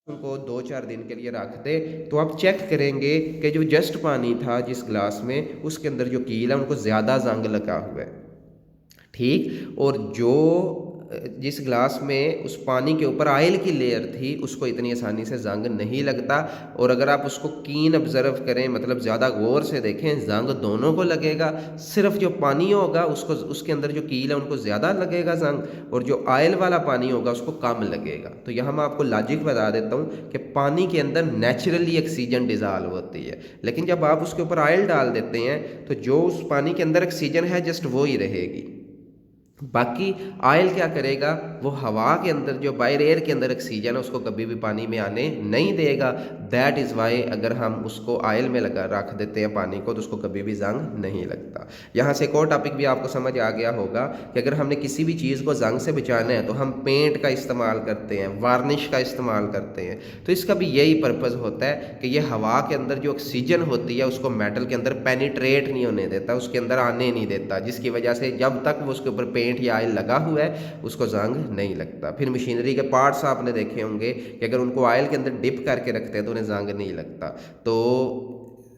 उनको 2-4 दिन के लिए रख दे तो आप चेक करेंगे कि जो जस्ट पानी था जिस ग्लास में उसके अंदर जो कील है उनको ज़्यादा जंग लगा हुआ है। ठीक, और जो जिस ग्लास में उस पानी के ऊपर ऑयल की लेयर थी उसको इतनी आसानी से जंग नहीं लगता। और अगर आप उसको कीन ऑब्जर्व करें, मतलब ज़्यादा गौर से देखें, जंग दोनों को लगेगा। सिर्फ जो पानी होगा उसको, उसके अंदर जो कील है उनको ज़्यादा लगेगा जंग, और जो ऑयल वाला पानी होगा उसको कम लगेगा। तो यहाँ मैं आपको लॉजिक बता देता हूँ कि पानी के अंदर नेचुरली ऑक्सीजन डिजॉल्व होती है, लेकिन जब आप उसके ऊपर ऑयल डाल देते हैं तो जो उस पानी के अंदर ऑक्सीजन है जस्ट वो ही रहेगी। बाकी ऑयल क्या करेगा, वो हवा के अंदर जो बाहर एयर के अंदर ऑक्सीजन है उसको कभी भी पानी में आने नहीं देगा। दैट इज़ वाई अगर हम उसको ऑयल में लगा रख देते हैं पानी को तो उसको कभी भी जंग नहीं लगता। यहाँ से एक और टॉपिक भी आपको समझ आ गया होगा कि अगर हमने किसी भी चीज़ को जंग से बचाना है तो हम पेंट का इस्तेमाल करते हैं, वार्निश का इस्तेमाल करते हैं। तो इसका भी यही पर्पज़ होता है कि ये हवा के अंदर जो ऑक्सीजन होती है उसको मेटल के अंदर पेनिट्रेट नहीं होने देता, उसके अंदर आने नहीं देता, जिसकी वजह से जब तक वो उसके ऊपर पेंट या ऑयल लगा हुआ है उसको जंग नहीं लगता। फिर मशीनरी के पार्ट्स आपने देखे होंगे कि अगर उनको ऑयल के अंदर डिप करके रखते हैं तो उन्हें जंग नहीं लगता। तो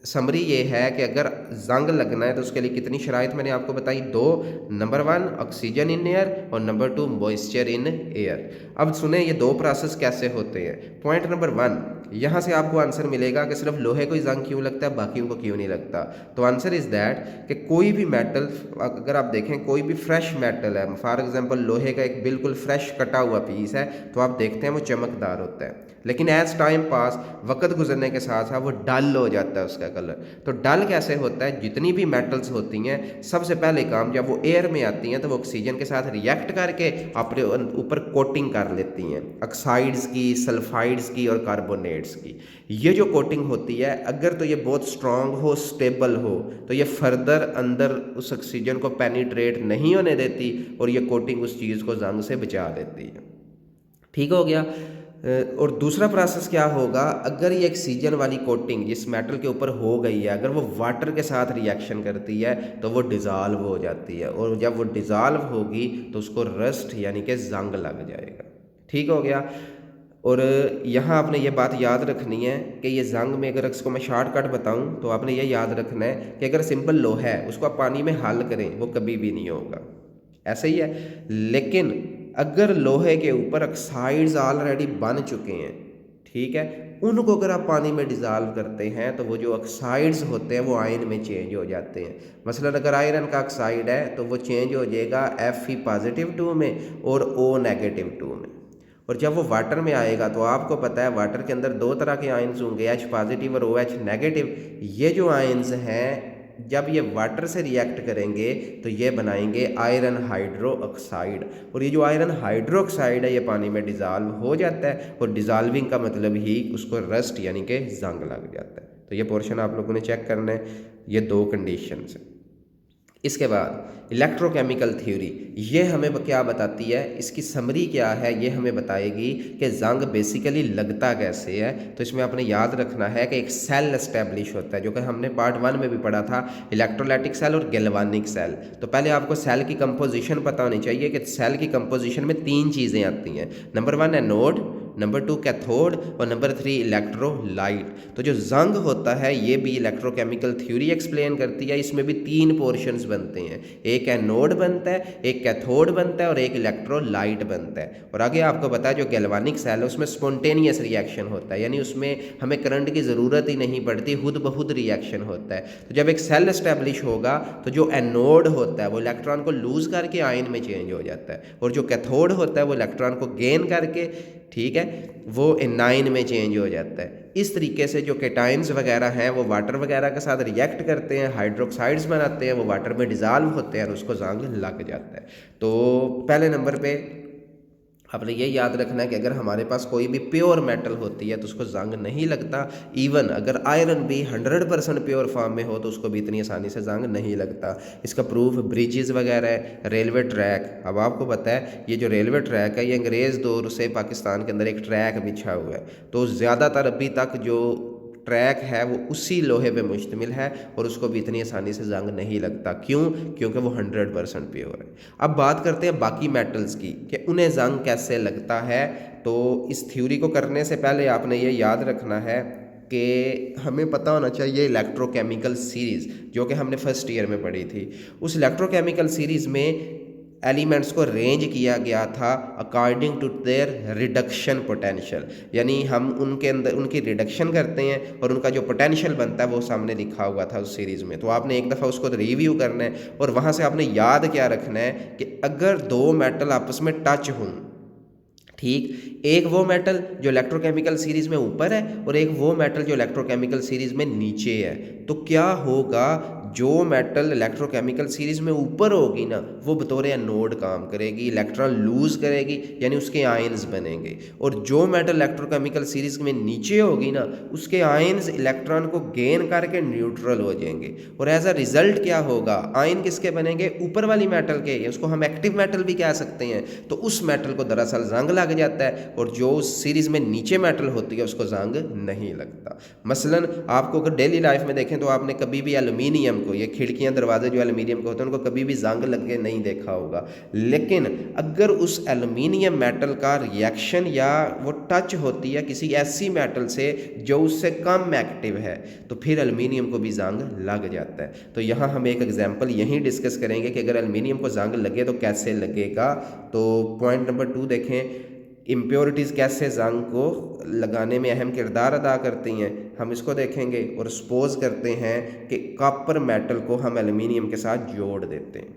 समरी ये है कि अगर जंग लगना है तो उसके लिए कितनी शराइत मैंने आपको बताई, दो। नंबर 1 ऑक्सीजन इन एयर और नंबर 2 मॉइस्चर इन एयर। अब सुने ये दो प्रोसेस कैसे होते हैं। पॉइंट नंबर 1, यहाँ से आपको आंसर मिलेगा कि सिर्फ लोहे को ही जंग क्यों लगता है बाकियों को क्यों नहीं लगता। तो आंसर इज़ दैट कि कोई भी मेटल, अगर आप देखें कोई भी फ्रेश मेटल है, फॉर एग्जांपल लोहे का एक बिल्कुल फ्रेश कटा हुआ पीस है, तो आप देखते हैं वो चमकदार होता है, लेकिन एज टाइम पास, वक्त गुजरने के साथ साथ वो डल हो जाता है उसका कलर। तो डल कैसे होता है, जितनी भी मेटल्स होती हैं सबसे पहले काम जब वो एयर में आती हैं तो वो ऑक्सीजन के साथ रिएक्ट करके अपने ऊपर कोटिंग कर लेती हैं, ऑक्साइड्स की, सल्फाइड्स की और कार्बोनेट्स की। ये जो कोटिंग होती है अगर तो ये बहुत स्ट्रांग हो, स्टेबल हो, तो ये फर्दर अंदर उस ऑक्सीजन को पेनिट्रेट नहीं होने देती और ये कोटिंग उस चीज़ को जंग से बचा देती है। ठीक हो गया। और दूसरा प्रोसेस क्या होगा, अगर ये ऑक्सीजन वाली कोटिंग जिस मेटल के ऊपर हो गई है अगर वो वाटर के साथ रिएक्शन करती है तो वो डिज़ाल्व हो जाती है, और जब वो डिज़ाल्व होगी तो उसको रस्ट यानी कि जंग लग जाएगा। ठीक हो गया। और यहाँ आपने ये बात याद रखनी है कि ये जंग में, अगर इसको मैं शॉर्टकट बताऊँ तो आपने ये याद रखना है कि अगर सिंपल लोहा है उसको आप पानी में हल करें वो कभी भी नहीं होगा, ऐसा ही है। लेकिन अगर लोहे के ऊपर ऑक्साइड्स ऑलरेडी बन चुके हैं, ठीक है, उनको अगर आप पानी में डिज़ोल्व करते हैं तो वो जो ऑक्साइड्स होते हैं वो आयन में चेंज हो जाते हैं। मसलन अगर आयरन का ऑक्साइड है तो वो चेंज हो जाएगा Fe+2 में और O-2 में। और जब वो वाटर में आएगा तो आपको पता है वाटर के अंदर दो तरह के आयन्स होंगे, H+ और OH-। ये जो आयन्स हैं जब ये वाटर से रिएक्ट करेंगे तो ये बनाएंगे आयरन हाइड्रो ऑक्साइड, और ये जो आयरन हाइड्रो ऑक्साइड है ये पानी में डिज़ोल्व हो जाता है, और डिज़ोल्विंग का मतलब ही उसको रस्ट यानी कि जंग लग जाता है। तो ये पोर्शन आप लोगों ने चेक करना है, ये दो कंडीशंस हैं। इसके बाद इलेक्ट्रोकेमिकल थ्योरी, ये हमें क्या बताती है, इसकी समरी क्या है, ये हमें बताएगी कि जंग बेसिकली लगता कैसे है। तो इसमें आपने याद रखना है कि एक सेल एस्टेब्लिश होता है, जो कि हमने पार्ट 1 में भी पढ़ा था, इलेक्ट्रोलाइटिक सेल और गैल्वानिक सेल। तो पहले आपको सेल की कंपोजिशन पता होनी चाहिए कि सेल की कंपोजिशन में 3 चीज़ें आती हैं। नंबर 1 एनोड, नंबर 2 कैथोड और नंबर 3 इलेक्ट्रोलाइट। तो जो जंग होता है ये भी इलेक्ट्रोकेमिकल थ्योरी एक्सप्लेन करती है। इसमें भी 3 पोर्शंस बनते हैं, एक एनोड बनता है, एक कैथोड बनता है और एक इलेक्ट्रोलाइट बनता है। और आगे आपको पता है जो गैल्वानिक सेल है उसमें स्पॉन्टेनियस रिएक्शन होता है, यानी उसमें हमें करंट की ज़रूरत ही नहीं पड़ती, खुद ब खुद रिएक्शन होता है। तो जब एक सेल एस्टेब्लिश होगा तो जो एनोड होता है वो इलेक्ट्रॉन को लूज़ करके आयन में चेंज हो जाता है, और जो कैथोड होता है वो इलेक्ट्रॉन को गेन करके, ठीक है, वो एनाइन में चेंज हो जाता है। इस तरीके से जो केटाइंस वगैरह हैं वो वाटर वगैरह के साथ रिएक्ट करते हैं, हाइड्रोक्साइड्स बनाते हैं, वो वाटर में डिज़ोल्व होते हैं और उसको जंग लग जाता है। तो पहले नंबर पे आपने ये याद रखना है कि अगर हमारे पास कोई भी प्योर मेटल होती है तो उसको जंग नहीं लगता। इवन अगर आयरन भी 100% प्योर फॉर्म में हो तो उसको भी इतनी आसानी से जंग नहीं लगता। इसका प्रूफ ब्रिजेज़ वगैरह है, रेलवे ट्रैक। अब आपको पता है ये जो रेलवे ट्रैक है ये अंग्रेज़ दौर से पाकिस्तान के अंदर एक ट्रैक बिछा हुआ है, तो ज़्यादातर अभी तक जो ट्रैक है वो उसी लोहे पे मुश्तमिल है और उसको भी इतनी आसानी से जंग नहीं लगता। क्यों? क्योंकि वो 100% प्योर है। अब बात करते हैं बाकी मेटल्स की कि उन्हें जंग कैसे लगता है। तो इस थ्योरी को करने से पहले आपने ये याद रखना है कि हमें पता होना चाहिए इलेक्ट्रोकेमिकल सीरीज़ जो कि हमने फर्स्ट ईयर में पढ़ी थी। उस इलेक्ट्रोकेमिकल सीरीज़ में एलिमेंट्स को रेंज किया गया था according to their reduction potential, यानी हम उनके अंदर उनकी रिडक्शन करते हैं और उनका जो पोटेंशियल बनता है वो सामने लिखा हुआ था उस सीरीज़ में। तो आपने एक दफ़ा उसको रिव्यू करना है और वहाँ से आपने याद क्या रखना है कि अगर दो मेटल आपस में टच हों, ठीक, एक वो मेटल जो इलेक्ट्रोकेमिकल सीरीज़ में ऊपर है और एक वो मेटल जो इलेक्ट्रोकेमिकल सीरीज़ में नीचे है, तो क्या होगा, जो मेटल इलेक्ट्रोकेमिकल सीरीज़ में ऊपर होगी ना वो बतौर एनोड काम करेगी, इलेक्ट्रॉन लूज़ करेगी यानी उसके आयन्स बनेंगे। और जो मेटल इलेक्ट्रोकेमिकल सीरीज़ में नीचे होगी ना उसके आयन्स इलेक्ट्रॉन को गेन करके न्यूट्रल हो जाएंगे। और एज अ रिजल्ट क्या होगा, आयन किसके बनेंगे, ऊपर वाली मेटल के, उसको हम एक्टिव मेटल भी कह सकते हैं। तो उस मेटल को दरअसल जंग लग जाता है और जो उस सीरीज़ में नीचे मेटल होती है उसको जंग नहीं लगता। मसलन आपको अगर डेली लाइफ में देखें तो आपने कभी भी एल्युमिनियम को, ये खिड़कियां दरवाजे जो एल्युमिनियम के होते हैं उनको कभी भी जंग लग के नहीं देखा होगा। लेकिन अगर उस एल्युमिनियम मेटल का रिएक्शन या वो टच होती है किसी ऐसी मेटल से जो उससे कम एक्टिव है तो फिर एल्युमिनियम को भी जंग लग जाता है। तो यहाँ हम एक एग्जाम्पल यहीं डिस्कस करेंगे कि अगर एल्युमिनियम को जंग लगे तो कैसे लगेगा। तो पॉइंट नंबर 2 देखें, इम्प्योरिटीज़ कैसे जंग को लगाने में अहम किरदार अदा करती हैं, हम इसको देखेंगे। और सपोज करते हैं कि कॉपर मेटल को हम एल्युमिनियम के साथ जोड़ देते हैं,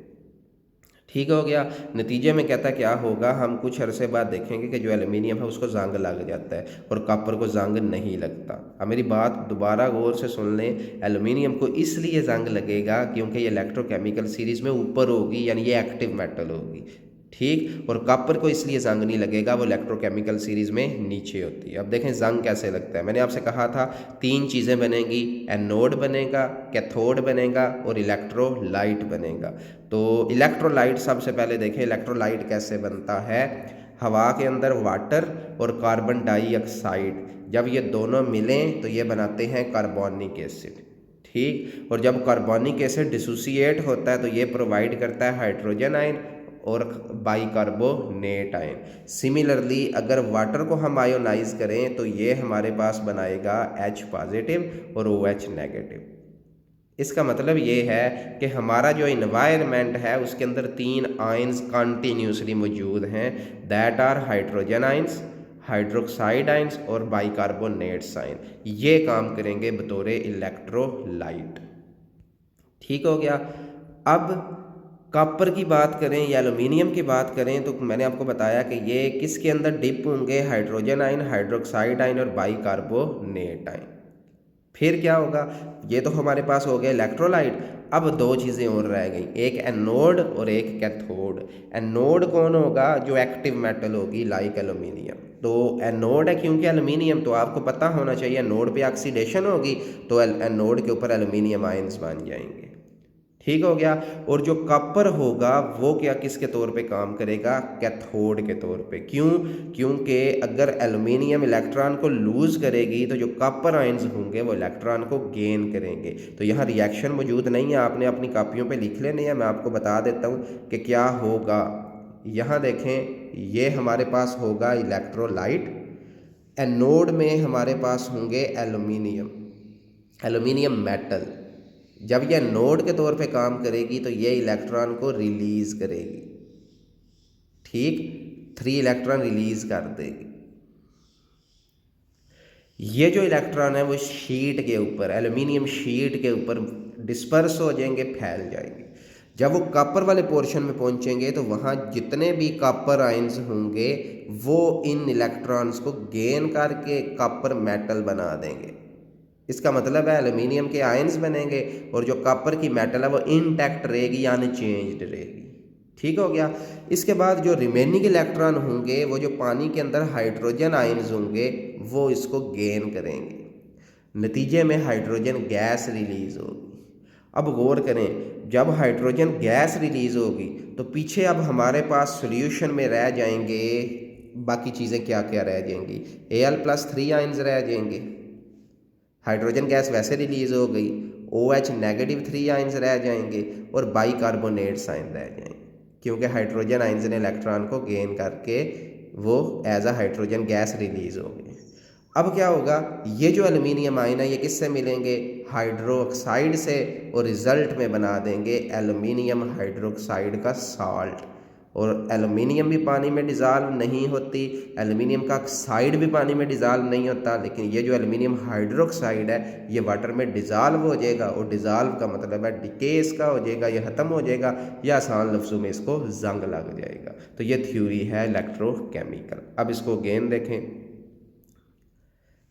ठीक हो गया। नतीजे में कहता क्या होगा, हम कुछ अरसे बाद देखेंगे कि जो एल्युमिनियम है उसको जंग लग जाता है और कॉपर को जंग नहीं लगता। अब मेरी बात दोबारा गौर से सुन लें, एल्युमिनियम को इसलिए जंग लगेगा क्योंकि ये इलेक्ट्रोकेमिकल सीरीज़ में ऊपर होगी यानी ये एक्टिव मेटल होगी, ठीक। और कॉपर को इसलिए जंग नहीं लगेगा, वो इलेक्ट्रोकेमिकल सीरीज़ में नीचे होती है। अब देखें जंग कैसे लगता है। मैंने आपसे कहा था 3 चीज़ें बनेंगी, एनोड बनेगा, कैथोड बनेगा और इलेक्ट्रोलाइट बनेगा। तो इलेक्ट्रोलाइट सबसे पहले देखें इलेक्ट्रोलाइट कैसे बनता है। हवा के अंदर वाटर और कार्बन डाइऑक्साइड जब ये दोनों मिलें तो ये बनाते हैं कार्बोनिक एसिड, ठीक। और जब कार्बोनिक एसिड डिसोसिएट होता है तो ये प्रोवाइड करता है हाइड्रोजन आयन और बाइकार्बोनेट आयन। सिमिलरली अगर वाटर को हम आयोनाइज करें तो ये हमारे पास बनाएगा H पॉजिटिव और OH नेगेटिव। इसका मतलब ये है कि हमारा जो इन्वायरमेंट है उसके अंदर 3 आयंस कंटिन्यूसली मौजूद हैं, that are hydrogen ions, hydroxide ions और बाइकार्बोनेट्स आयन। ये काम करेंगे बतौर इलेक्ट्रोलाइट, ठीक हो गया। अब कॉपर की बात करें या एल्युमिनियम की बात करें तो मैंने आपको बताया कि ये किसके अंदर डिप होंगे, हाइड्रोजन आयन, हाइड्रोक्साइड आयन और बाइकार्बोनेट आयन। फिर क्या होगा, ये तो हमारे पास हो गया इलेक्ट्रोलाइट। अब 2 चीज़ें और रह गई, एक एनोड और एक कैथोड। एनोड कौन होगा, जो एक्टिव मेटल होगी लाइक एल्युमिनियम। तो एनोड है क्योंकि एल्युमिनियम, तो आपको पता होना चाहिए एनोड पे ऑक्सीडेशन होगी तो एनोड के ऊपर एल्युमिनियम आयंस बन जाएंगे, ठीक हो गया। और जो कॉपर होगा वो क्या किसके तौर पे काम करेगा, कैथोड के तौर पे। क्यों? क्योंकि अगर एल्युमिनियम इलेक्ट्रॉन को लूज़ करेगी तो जो कॉपर आयंस होंगे वो इलेक्ट्रॉन को गेन करेंगे। तो यहाँ रिएक्शन मौजूद नहीं है, आपने अपनी कॉपियों पे लिख लेने हैं, मैं आपको बता देता हूँ कि क्या होगा। यहाँ देखें, ये हमारे पास होगा इलेक्ट्रोलाइट, एनोड में हमारे पास होंगे एल्युमिनियम, एल्युमिनियम मेटल। जब यह नोड के तौर पे काम करेगी तो ये इलेक्ट्रॉन को रिलीज करेगी, ठीक, 3 इलेक्ट्रॉन रिलीज कर देगी। ये जो इलेक्ट्रॉन है वो शीट के ऊपर, एल्युमिनियम शीट के ऊपर डिस्पर्स हो जाएंगे, फैल जाएंगे। जब वो कॉपर वाले पोर्शन में पहुंचेंगे तो वहाँ जितने भी कॉपर आयंस होंगे वो इन इलेक्ट्रॉन्स को गेन करके कॉपर मेटल बना देंगे। इसका मतलब है एल्युमिनियम के आयंस बनेंगे और जो कॉपर की मेटल है वो इनटैक्ट रहेगी यानी चेंज्ड रहेगी, ठीक हो गया। इसके बाद जो रिमेनिंग इलेक्ट्रॉन होंगे वो जो पानी के अंदर हाइड्रोजन आयंस होंगे वो इसको गेन करेंगे, नतीजे में हाइड्रोजन गैस रिलीज होगी। अब गौर करें, जब हाइड्रोजन गैस रिलीज होगी तो पीछे अब हमारे पास सॉल्यूशन में रह जाएंगे बाकी चीज़ें क्या क्या रह जाएंगी, Al+3 आयंस रह जाएंगे, हाइड्रोजन गैस वैसे रिलीज़ हो गई, OH नेगेटिव 3 आइंस रह जाएंगे और बाइकार्बोनेट्स आयन रह जाएंगे, क्योंकि हाइड्रोजन आइंस ने इलेक्ट्रॉन को गेन करके वो as a hydrogen gas release हो गई। अब क्या होगा, ये जो एल्युमिनियम आयन है ये किससे मिलेंगे, हाइड्रोक्साइड से, और रिजल्ट में बना देंगे एल्युमिनियम हाइड्रोक्साइड का साल्ट। और एल्युमिनियम भी पानी में डिज़ाल्व नहीं होती, एल्युमिनियम का ऑक्साइड भी पानी में डिज़ाल्व नहीं होता, लेकिन ये जो एल्युमिनियम हाइड्रोक्साइड है ये वाटर में डिज़ाल्व हो जाएगा। और डिज़ाल्व का मतलब है डिके इसका हो जाएगा, ये ख़त्म हो जाएगा, या आसान लफ्ज़ों में इसको जंग लग जाएगा। तो ये थ्योरी है इलेक्ट्रोकेमिकल। अब इसको अगेन देखें,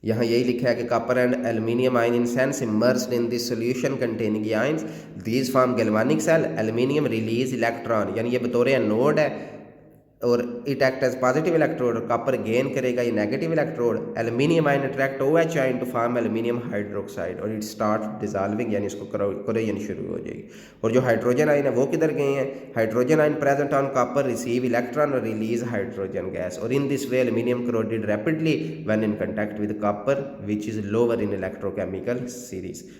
यहाँ यही लिखा है कि copper and aluminium ion in sense immersed in this solution containing ions, these form galvanic cell, aluminium release electron, यानी ये बतौर नोड है और it act as positive electrode, copper gain करेगा ये negative electrode, aluminium ion attract OH ion to form aluminium hydroxide और it start dissolving, यानी इसको कोरोजन शुरू हो जाएगी। और जो हाइड्रोजन आयन है वो किधर गए हैं, hydrogen ion present on copper receive electron और रिलीज हाइड्रोजन गैस, और in this way aluminium corroded rapidly when in contact with copper which is lower in electrochemical series।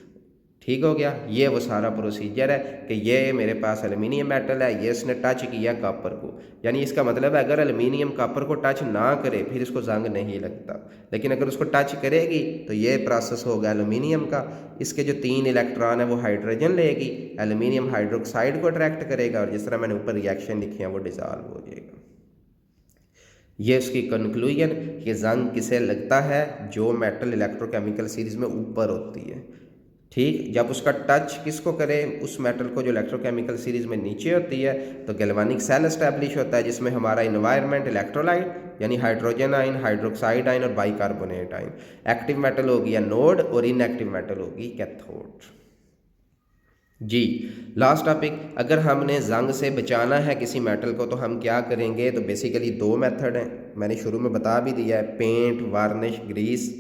ठीक हो गया, ये वो सारा प्रोसीजर है कि ये मेरे पास एल्युमिनियम मेटल है, ये इसने टच किया कॉपर को, यानी इसका मतलब है अगर एल्युमिनियम कॉपर को टच ना करे फिर इसको जंग नहीं लगता, लेकिन अगर उसको टच करेगी तो ये प्रोसेस होगा एल्युमिनियम का। इसके जो 3 इलेक्ट्रॉन है वो हाइड्रोजन लेगी, एल्युमिनियम हाइड्रोक्साइड को अट्रैक्ट करेगा और जिस तरह मैंने ऊपर रिएक्शन लिखे हैं वो डिजॉल्व हो जाएगा। ये उसकी कंक्लूजन कि जंग किसे लगता है, जो मेटल इलेक्ट्रोकेमिकल सीरीज में ऊपर होती है। ठीक, जब उसका टच किसको करे, उस मेटल को जो इलेक्ट्रोकेमिकल सीरीज में नीचे होती है, तो गैल्वेनिक सेल एस्टैब्लिश होता है जिसमें हमारा इन्वायरमेंट इलेक्ट्रोलाइट यानी हाइड्रोजन आयन, हाइड्रोक्साइड आयन और बाइकार्बोनेट आयन, एक्टिव मेटल होगी एनोड और इनएक्टिव मेटल होगी कैथोड। जी लास्ट टॉपिक, अगर हमने जंग से बचाना है किसी मेटल को तो हम क्या करेंगे, तो बेसिकली 2 मेथड हैं, मैंने शुरू में बता भी दिया है, पेंट, वार्निश, ग्रीस,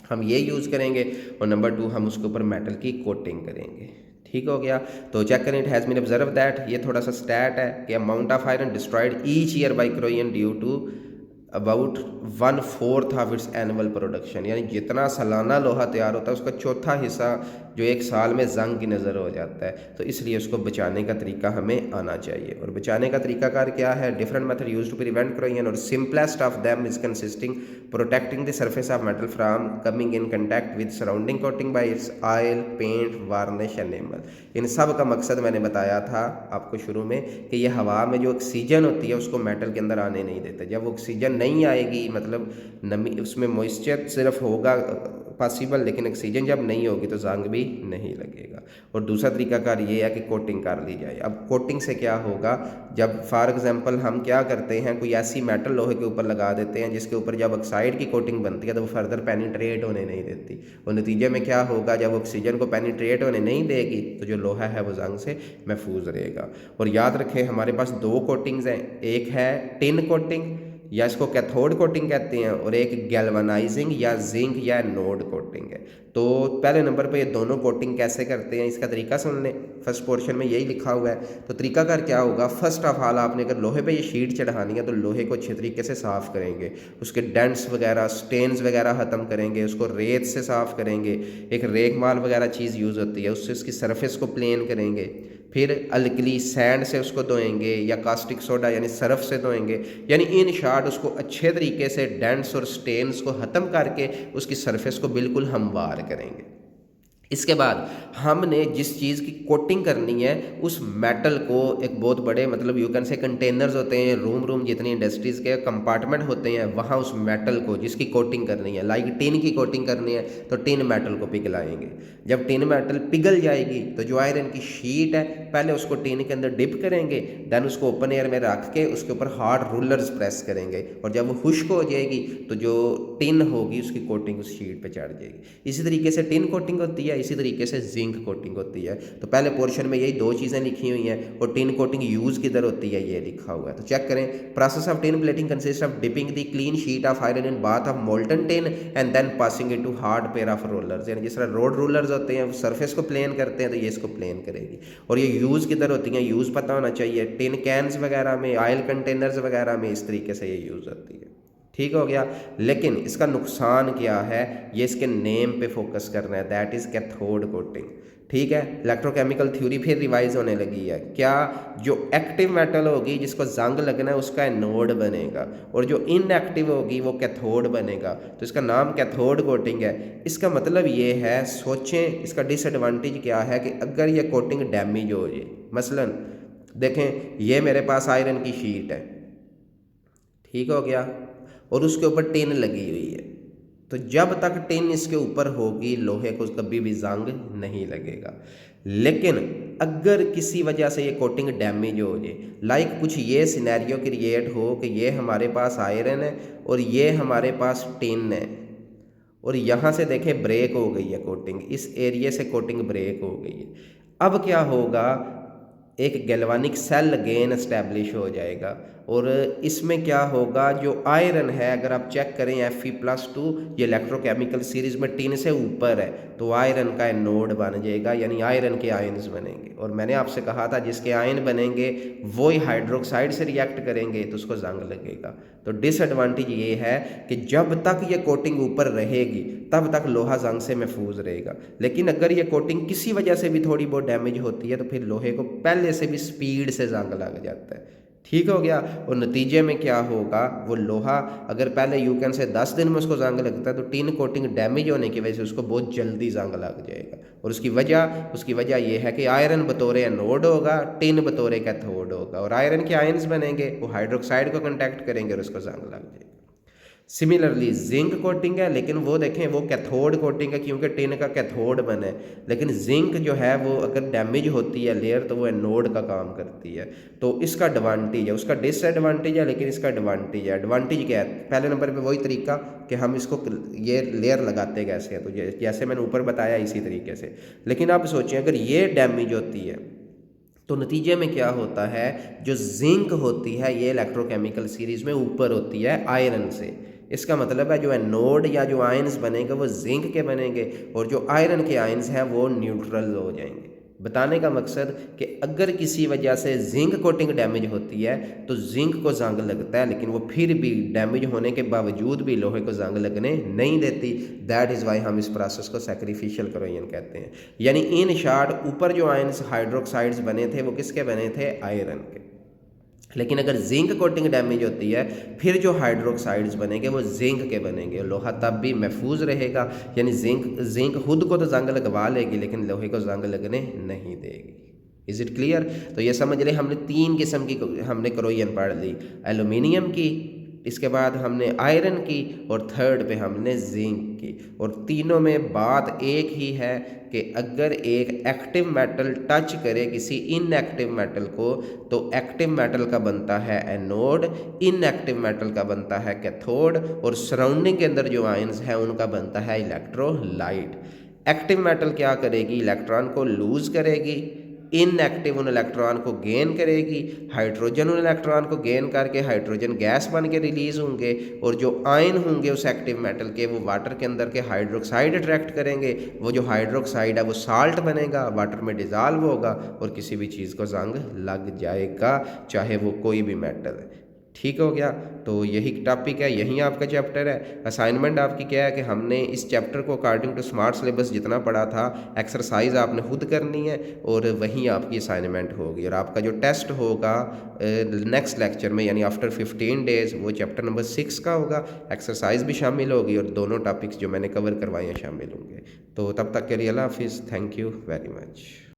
हम ये यूज़ करेंगे, और नंबर 2 हम उसके ऊपर मेटल की कोटिंग करेंगे। ठीक हो गया, तो चेक करें, it has been observe that, ये थोड़ा सा स्टैट है कि amount of iron destroyed each year by corrosion due to about 1/4 of its annual production, यानी जितना सालाना लोहा तैयार होता है उसका चौथा हिस्सा जो एक साल में जंग की नज़र हो जाता है। तो इसलिए उसको बचाने का तरीका हमें आना चाहिए, और बचाने का तरीकाकार क्या है, different method use to prevent corrosion, और simplest of them is consisting protecting the surface of metal from coming in contact with surrounding coating by its oil, paint, varnish, enamel. इन सब का मकसद मैंने बताया था आपको शुरू में कि ये हवा में जो ऑक्सीजन होती है उसको मेटल के अंदर आने नहीं देते। जब ऑक्सीजन नहीं आएगी, मतलब नमी, उसमें मॉइस्चर सिर्फ होगा पॉसिबल, लेकिन ऑक्सीजन जब नहीं होगी तो जंग भी नहीं लगेगा। और दूसरा तरीकाकार ये है कि कोटिंग कर ली जाए। अब कोटिंग से क्या होगा, जब फॉर एग्जांपल हम क्या करते हैं, कोई ऐसी मेटल लोहे के ऊपर लगा देते हैं जिसके ऊपर जब ऑक्साइड की कोटिंग बनती है तो वो फर्दर पेनिट्रेट होने नहीं देती, और नतीजे में क्या होगा, जब ऑक्सीजन को पेनिट्रेट होने नहीं देगी तो जो लोहा है वो जंग से महफूज रहेगा। और याद रखें हमारे पास 2 कोटिंग्स हैं, एक है टिन कोटिंग या इसको कैथोड कोटिंग कहते हैं, और एक गैल्वेनाइजिंग या जिंक या नोड कोटिंग है। तो पहले नंबर पे ये दोनों कोटिंग कैसे करते हैं इसका तरीका सुन लें, फर्स्ट पोर्शन में यही लिखा हुआ है। तो तरीकाकार क्या होगा, फर्स्ट ऑफ ऑल आपने अगर लोहे पे ये शीट चढ़ानी है तो लोहे को अच्छे तरीके से साफ़ करेंगे, उसके डेंट्स वगैरह, स्टेन्स वगैरह ख़त्म करेंगे, उसको रेत से साफ़ करेंगे, एक रेक माल वगैरह चीज़ यूज़ होती है उससे उसकी सरफेस को प्लेन करेंगे, फिर अल्कली सैंड से उसको धोएंगे या कास्टिक सोडा यानी सरफ से धोएंगे, यानी इन शॉर्ट उसको अच्छे तरीके से डेंट्स और स्टेन्स को ख़त्म करके उसकी सरफेस को बिल्कुल हमवार करेंगे। इसके बाद हमने जिस चीज़ की कोटिंग करनी है उस मेटल को एक बहुत बड़े, मतलब यू कैन से कंटेनर्स होते हैं, रूम जितनी इंडस्ट्रीज़ के कंपार्टमेंट होते हैं, वहाँ उस मेटल को जिसकी कोटिंग करनी है, लाइक टिन की कोटिंग करनी है तो टिन मेटल को पिघलाएंगे। जब टिन मेटल पिघल जाएगी तो जो आयरन की शीट है पहले उसको टिन के अंदर डिप करेंगे, देन उसको ओपन एयर में रख के उसके ऊपर हार्ड रूलर्स प्रेस करेंगे, और जब वो खुश्क हो जाएगी तो जो टिन होगी उसकी कोटिंग उस शीट पे चढ़ जाएगी। इसी तरीके से टिन कोटिंग होती है, इसी तरीके से जिंक कोटिंग होती है। तो पहले पोर्शन में यही 2 चीज़ें लिखी हुई हैं, और टिन कोटिंग यूज़ किधर होती है ये लिखा हुआ है। तो चेक करें, process of tin plating consist of dipping the clean sheet of iron in bath of molten tin and then passing it to hard pair of rollers, यानी जिस तरह रोड रोलर्स होते हैं सरफेस को प्लेन करते हैं तो ये इसको प्लेन करेगी। और ये यूज़ किधर होती हैं, यूज़ पता होना चाहिए, टिन कैन्स वगैरह में, ऑयल कंटेनर्स वगैरह में, इस तरीके से ये यूज़ होती है। ठीक हो गया। लेकिन इसका नुकसान क्या है, ये इसके नेम पे फोकस करना है, दैट इज़ कैथोड कोटिंग। ठीक है, इलेक्ट्रोकेमिकल थ्योरी फिर रिवाइज होने लगी है। क्या, जो एक्टिव मेटल होगी जिसको जंग लगना है उसका एनोड बनेगा, और जो इनएक्टिव होगी वो कैथोड बनेगा। तो इसका नाम कैथोड कोटिंग है। इसका मतलब ये है, सोचें इसका डिसएडवांटेज क्या है, कि अगर ये कोटिंग डैमेज हो जाए, मसलन देखें ये मेरे पास आयरन की शीट है, ठीक हो गया, और उसके ऊपर टिन लगी हुई है, तो जब तक टिन इसके ऊपर होगी लोहे को कभी भी जंग नहीं लगेगा। लेकिन अगर किसी वजह से ये कोटिंग डैमेज हो जाए, लाइक कुछ ये सिनेरियो क्रिएट हो कि ये हमारे पास आयरन है और ये हमारे पास टिन है, और यहाँ से देखें ब्रेक हो गई है कोटिंग, इस एरिया से कोटिंग ब्रेक हो गई है। अब क्या होगा, एक गैल्वानिक सेल अगेन एस्टेब्लिश हो जाएगा, और इसमें क्या होगा, जो आयरन है अगर आप चेक करें Fe+2, ये इलेक्ट्रोकेमिकल सीरीज में टिन से ऊपर है, तो आयरन का एनोड बन जाएगा, यानी आयरन के आयन्स बनेंगे। और मैंने आपसे कहा था जिसके आयन बनेंगे वो ही हाइड्रोक्साइड से रिएक्ट करेंगे तो उसको जंग लगेगा। तो डिसएडवांटेज ये है कि जब तक ये कोटिंग ऊपर रहेगी तब तक लोहा जंग से महफूज रहेगा, लेकिन अगर ये कोटिंग किसी वजह से भी थोड़ी बहुत डैमेज होती है तो फिर लोहे को पहले से भी स्पीड से जंग लग जाता है। ठीक हो गया। और नतीजे में क्या होगा, वो लोहा अगर पहले यू कैन से 10 दिन में उसको जंग लगता है, तो टिन कोटिंग डैमेज होने की वजह से उसको बहुत जल्दी जंग लग जाएगा। और उसकी वजह यह है कि आयरन बतौर एनोड होगा, टिन बतौर कैथोड होगा, और आयरन के आयन्स बनेंगे, वो हाइड्रोक्साइड को कंटैक्ट करेंगे और उसको जंग लग जाएगा। सिमिलरली जिंक कोटिंग है, लेकिन वो देखें वो कैथोड कोटिंग है क्योंकि टिन का कैथोड बना है, लेकिन जिंक जो है वो अगर डैमेज होती है लेयर तो वो एनोड का काम करती है। तो इसका एडवांटेज है, उसका डिसएडवांटेज है, लेकिन इसका एडवांटेज है। एडवांटेज क्या है, पहले नंबर पे वही तरीका कि हम इसको ये लेयर लगाते कैसे हैं, तो जैसे मैंने ऊपर बताया इसी तरीके से। लेकिन आप सोचें अगर ये डैमेज होती है तो नतीजे में क्या होता है, जो जिंक होती है ये इलेक्ट्रोकेमिकल सीरीज में ऊपर होती है आयरन से। इसका मतलब है जो एनोड या जो आयन्स बनेंगे वो जिंक के बनेंगे, और जो आयरन के आयन्स हैं वो न्यूट्रल हो जाएंगे। बताने का मकसद कि अगर किसी वजह से जिंक कोटिंग डैमेज होती है तो जिंक को जंग लगता है, लेकिन वो फिर भी डैमेज होने के बावजूद भी लोहे को जंग लगने नहीं देती। दैट इज़ वाई हम इस प्रोसेस को सैक्रिफिशियल करोजन कहते हैं। यानी इन शॉर्ट ऊपर जो आयन्स हाइड्रोक्साइड्स बने थे वो किसके बने थे, आयरन के। लेकिन अगर जिंक कोटिंग डैमेज होती है फिर जो हाइड्रोक्साइड्स बनेंगे वो जिंक के बनेंगे, लोहा तब भी महफूज रहेगा। यानी जिंक खुद को तो जंग लगवा लेगी लेकिन लोहे को जंग लगने नहीं देगी। Is it clear. तो ये समझ लें हमने 3 किस्म की हमने करोजन पढ़ ली, एल्यूमिनियम की, इसके बाद हमने आयरन की, और थर्ड पे हमने जिंक की। और तीनों में बात एक ही है कि अगर एक एक्टिव मेटल टच करे किसी इनएक्टिव मेटल को तो एक्टिव मेटल का बनता है एनोड, इनएक्टिव मेटल का बनता है कैथोड, और सराउंडिंग के अंदर जो आयन्स हैं उनका बनता है इलेक्ट्रोलाइट। एक्टिव मेटल क्या करेगी, इलेक्ट्रॉन को लूज करेगी, इनएक्टिव उन इलेक्ट्रॉन को गेन करेगी, हाइड्रोजन उन इलेक्ट्रॉन को गेन करके हाइड्रोजन गैस बन के रिलीज होंगे, और जो आयन होंगे उस एक्टिव मेटल के वो वाटर के अंदर के हाइड्रोक्साइड अट्रैक्ट करेंगे, वो जो हाइड्रोक्साइड है वो साल्ट बनेगा, वाटर में डिजॉल्व होगा और किसी भी चीज़ को जंग लग जाएगा, चाहे वो कोई भी मेटल है। ठीक हो गया। तो यही टॉपिक है, यही आपका चैप्टर है। असाइनमेंट आपकी क्या है कि हमने इस चैप्टर को अकॉर्डिंग टू स्मार्ट सिलेबस जितना पढ़ा था एक्सरसाइज आपने खुद करनी है और वहीं आपकी असाइनमेंट होगी, और आपका जो टेस्ट होगा नेक्स्ट लेक्चर में यानी आफ्टर 15 डेज़ वो चैप्टर नंबर 6 का होगा। एक्सरसाइज भी शामिल होगी और दोनों टॉपिक्स जो मैंने कवर करवाए हैं शामिल होंगे। तो तब तक के लिए अल्लाह हाफिज़, थैंक यू वेरी मच।